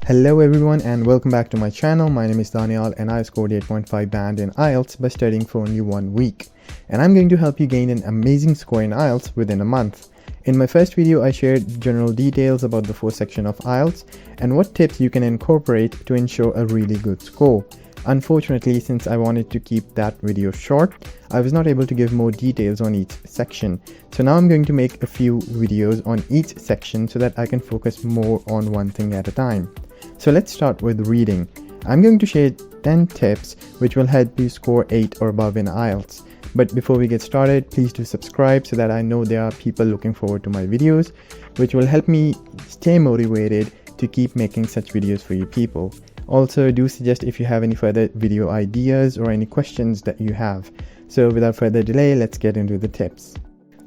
Hello everyone and welcome back to my channel. My name is Daniel and I scored 8.5 band in IELTS by studying for only 1 week. And I'm going to help you gain an amazing score in IELTS within a month. In my first video, I shared general details about the 4th section of IELTS and what tips you can incorporate to ensure a really good score. Unfortunately, since I wanted to keep that video short, I was not able to give more details on each section. So now I'm going to make a few videos on each section so that I can focus more on one thing at a time. So let's start with reading. I'm going to share 10 tips which will help you score 8 or above in IELTS. But before we get started, please do subscribe so that I know there are people looking forward to my videos, which will help me stay motivated to keep making such videos for you people. Also, do suggest if you have any further video ideas or any questions that you have. So without further delay, let's get into the tips.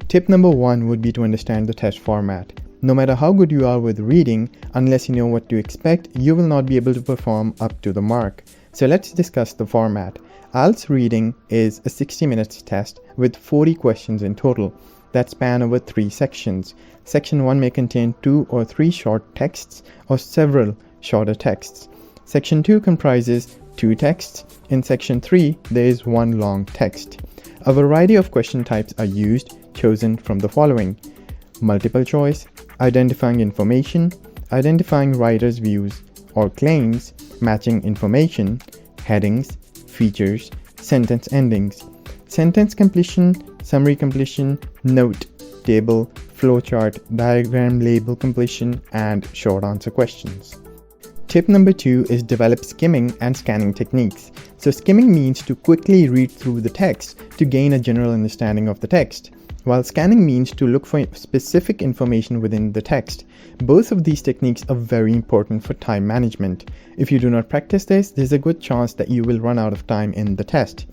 Tip number 1 would be to understand the test format. No matter how good you are with reading, unless you know what to expect, you will not be able to perform up to the mark. So let's discuss the format. IELTS Reading is a 60 minutes test with 40 questions in total that span over 3 sections. Section 1 may contain 2 or 3 short texts or several shorter texts. Section 2 comprises 2 texts. In Section 3, there is 1 long text. A variety of question types are used, chosen from the following: multiple choice, identifying information, identifying writer's views or claims, matching information, headings, features, sentence endings, sentence completion, summary completion, note, table, flowchart, diagram label completion, and short answer questions. Tip number 2 is develop skimming and scanning techniques. So skimming means to quickly read through the text to gain a general understanding of the text, while scanning means to look for specific information within the text. Both of these techniques are very important for time management. If you do not practice this, there's a good chance that you will run out of time in the test.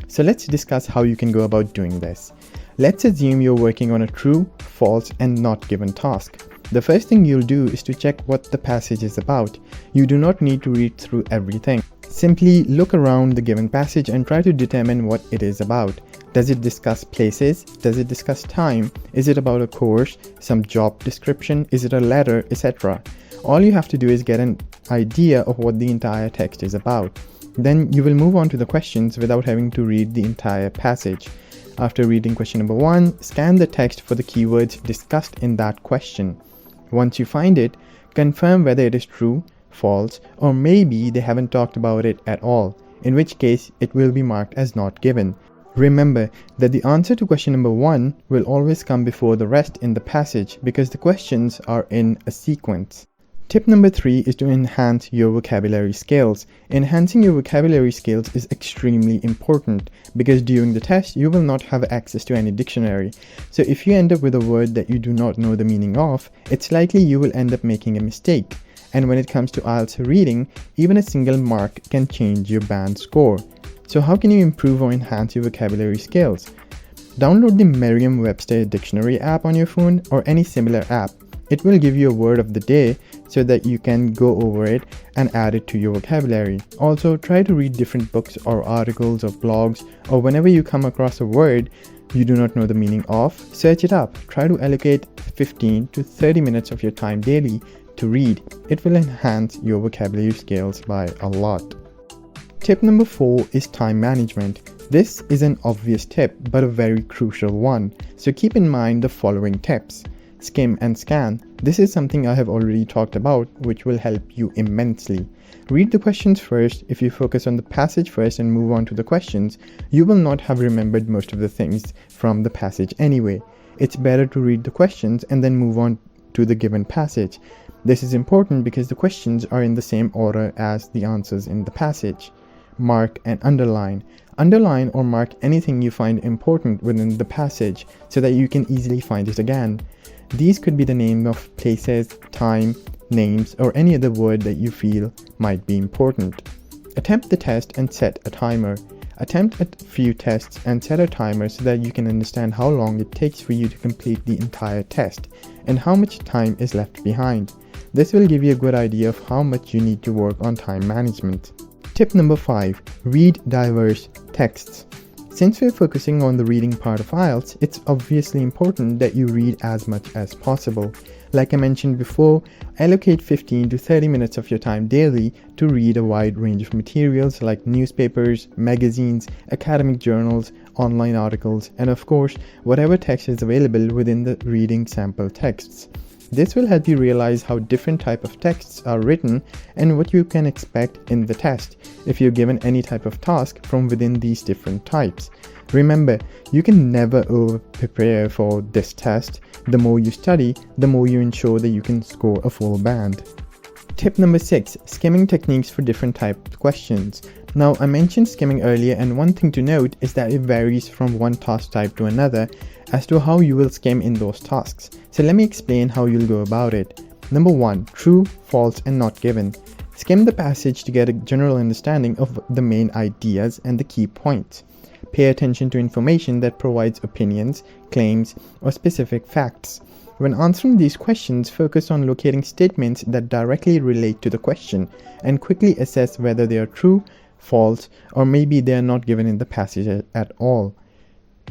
So let's discuss how you can go about doing this. Let's assume you're working on a true, false, and not given task. The first thing you'll do is to check what the passage is about. You do not need to read through everything. Simply look around the given passage and try to determine what it is about. Does it discuss places? Does it discuss time? Is it about a course, some job description? Is it a letter, etc.? All you have to do is get an idea of what the entire text is about. Then you will move on to the questions without having to read the entire passage. After reading question number 1, scan the text for the keywords discussed in that question. Once you find it, confirm whether it is true, false, or maybe they haven't talked about it at all, in which case it will be marked as not given. Remember that the answer to question number 1 will always come before the rest in the passage because the questions are in a sequence. Tip number 3 is to enhance your vocabulary skills. Enhancing your vocabulary skills is extremely important because during the test you will not have access to any dictionary. So if you end up with a word that you do not know the meaning of, it's likely you will end up making a mistake. And when it comes to IELTS reading, even a single mark can change your band score. So how can you improve or enhance your vocabulary skills? Download the Merriam-Webster dictionary app on your phone or any similar app. It will give you a word of the day so that you can go over it and add it to your vocabulary. Also, try to read different books or articles or blogs, or whenever you come across a word you do not know the meaning of, search it up. Try to allocate 15 to 30 minutes of your time daily to read. It will enhance your vocabulary skills by a lot. Tip number 4 is time management. This is an obvious tip but a very crucial one. So keep in mind the following tips. Skim and scan. This is something I have already talked about, which will help you immensely. Read the questions first. If you focus on the passage first and move on to the questions, you will not have remembered most of the things from the passage anyway. It's better to read the questions and then move on to the given passage. This is important because the questions are in the same order as the answers in the passage. Mark and underline. Underline or mark anything you find important within the passage so that you can easily find it again. These could be the name of places, time, names, or any other word that you feel might be important. Attempt the test and set a timer. Attempt a few tests and set a timer so that you can understand how long it takes for you to complete the entire test and how much time is left behind. This will give you a good idea of how much you need to work on time management. Tip number 5. Read diverse texts. Since we're focusing on the reading part of IELTS, it's obviously important that you read as much as possible. Like I mentioned before, allocate 15 to 30 minutes of your time daily to read a wide range of materials like newspapers, magazines, academic journals, online articles, and of course, whatever text is available within the reading sample texts. This will help you realize how different types of texts are written and what you can expect in the test if you're given any type of task from within these different types. Remember, you can never over-prepare for this test. The more you study, the more you ensure that you can score a full band. Tip number 6. Skimming techniques for different types of questions. Now, I mentioned skimming earlier, and one thing to note is that it varies from one task type to another as to how you will skim in those tasks. So let me explain how you'll go about it. Number 1. True, false, and not given. Skim the passage to get a general understanding of the main ideas and the key points. Pay attention to information that provides opinions, claims, or specific facts. When answering these questions, focus on locating statements that directly relate to the question and quickly assess whether they are true, false, or maybe they are not given in the passage at all.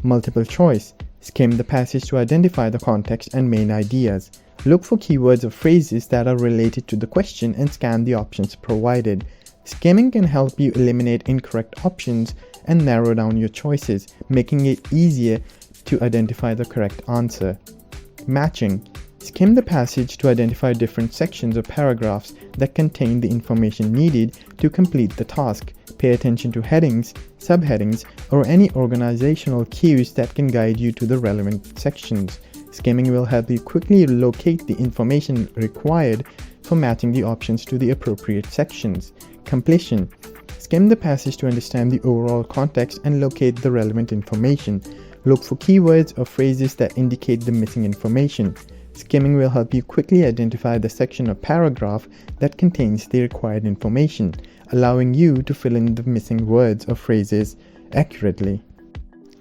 Multiple choice. Skim the passage to identify the context and main ideas. Look for keywords or phrases that are related to the question and scan the options provided. Skimming can help you eliminate incorrect options and narrow down your choices, making it easier to identify the correct answer. Matching. Skim the passage to identify different sections or paragraphs that contain the information needed to complete the task. Pay attention to headings, subheadings, or any organizational cues that can guide you to the relevant sections. Skimming will help you quickly locate the information required for matching the options to the appropriate sections. Completion. Skim the passage to understand the overall context and locate the relevant information. Look for keywords or phrases that indicate the missing information. Skimming will help you quickly identify the section or paragraph that contains the required information, allowing you to fill in the missing words or phrases accurately.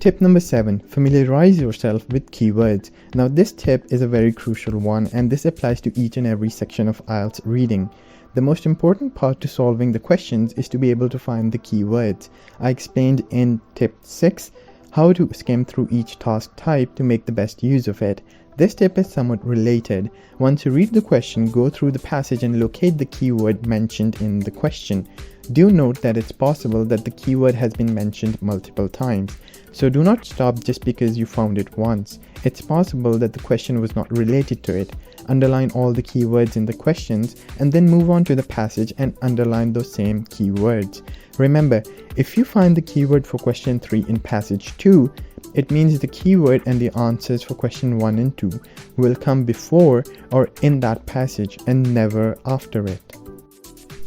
Tip number 7. Familiarize yourself with keywords. Now this tip is a very crucial one, and this applies to each and every section of IELTS reading. The most important part to solving the questions is to be able to find the keywords. I explained in tip 6 how to skim through each task type to make the best use of it. This tip is somewhat related. Once you read the question, go through the passage and locate the keyword mentioned in the question. Do note that it's possible that the keyword has been mentioned multiple times, so do not stop just because you found it once. It's possible that the question was not related to it. Underline all the keywords in the questions and then move on to the passage and underline those same keywords. Remember, if you find the keyword for question 3 in passage 2, it means the keyword and the answers for question 1 and 2 will come before or in that passage and never after it.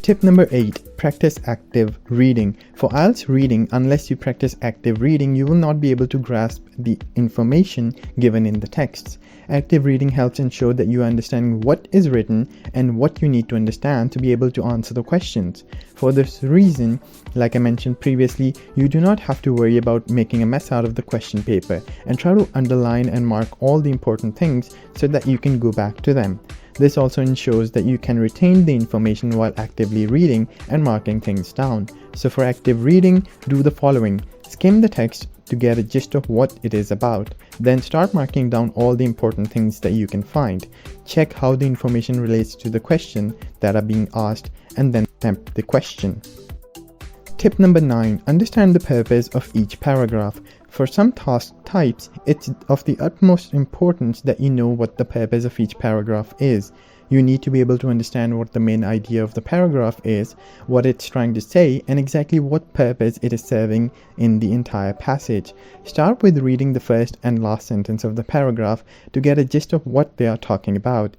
Tip number 8. Practice active reading. For IELTS reading, unless you practice active reading, you will not be able to grasp the information given in the texts. Active reading helps ensure that you are understanding what is written and what you need to understand to be able to answer the questions. For this reason, like I mentioned previously, you do not have to worry about making a mess out of the question paper, and try to underline and mark all the important things so that you can go back to them. This also ensures that you can retain the information while actively reading and marking things down. So for active reading, do the following. Skim the text to get a gist of what it is about. Then start marking down all the important things that you can find. Check how the information relates to the question that are being asked and then attempt the question. Tip number 9. Understand the purpose of each paragraph. For some task types, it's of the utmost importance that you know what the purpose of each paragraph is. You need to be able to understand what the main idea of the paragraph is, what it's trying to say, and exactly what purpose it is serving in the entire passage. Start with reading the first and last sentence of the paragraph to get a gist of what they are talking about.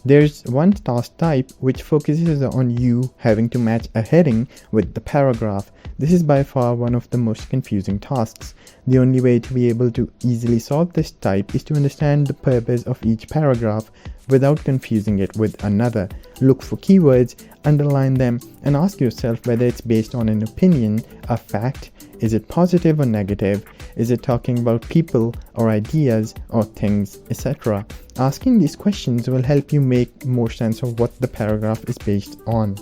There's one task type which focuses on you having to match a heading with the paragraph. This is by far one of the most confusing tasks. The only way to be able to easily solve this type is to understand the purpose of each paragraph without confusing it with another. Look for keywords, underline them, and ask yourself whether it's based on an opinion, a fact. Is it positive or negative? Is it talking about people or ideas or things, etc.? Asking these questions will help you make more sense of what the paragraph is based on.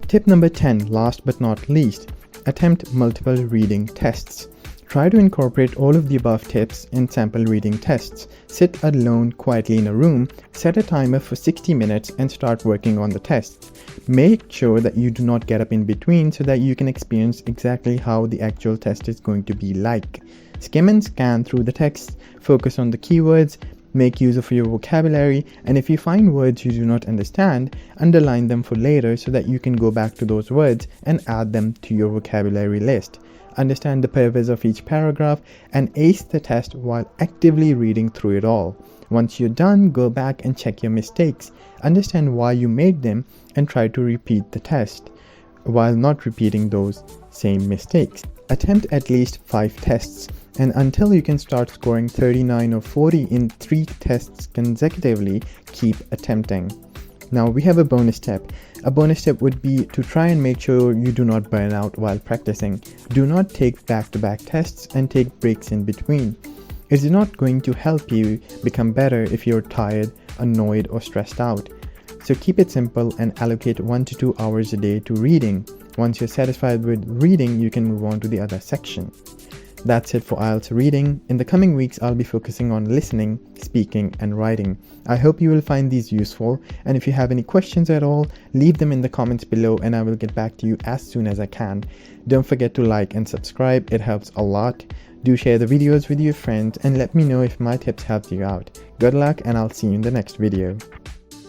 Tip number 10, last but not least, attempt multiple reading tests. Try to incorporate all of the above tips in sample reading tests. Sit alone quietly in a room, set a timer for 60 minutes and start working on the tests. Make sure that you do not get up in between so that you can experience exactly how the actual test is going to be like. Skim and scan through the text, focus on the keywords, make use of your vocabulary, and if you find words you do not understand, underline them for later so that you can go back to those words and add them to your vocabulary list. Understand the purpose of each paragraph and ace the test while actively reading through it all. Once you're done, go back and check your mistakes, understand why you made them, and try to repeat the test while not repeating those same mistakes. Attempt at least 5 tests, and until you can start scoring 39 or 40 in 3 tests consecutively, keep attempting. Now we have a bonus tip. A bonus tip would be to try and make sure you do not burn out while practicing. Do not take back-to-back tests and take breaks in between. It is not going to help you become better if you're tired, annoyed, or stressed out. So keep it simple and allocate 1 to 2 hours a day to reading. Once you're satisfied with reading, you can move on to the other section. That's it for IELTS reading. In the coming weeks, I'll be focusing on listening, speaking, and writing. I hope you will find these useful, and if you have any questions at all, leave them in the comments below and I will get back to you as soon as I can. Don't forget to like and subscribe, it helps a lot. Do share the videos with your friends and let me know if my tips helped you out. Good luck and I'll see you in the next video.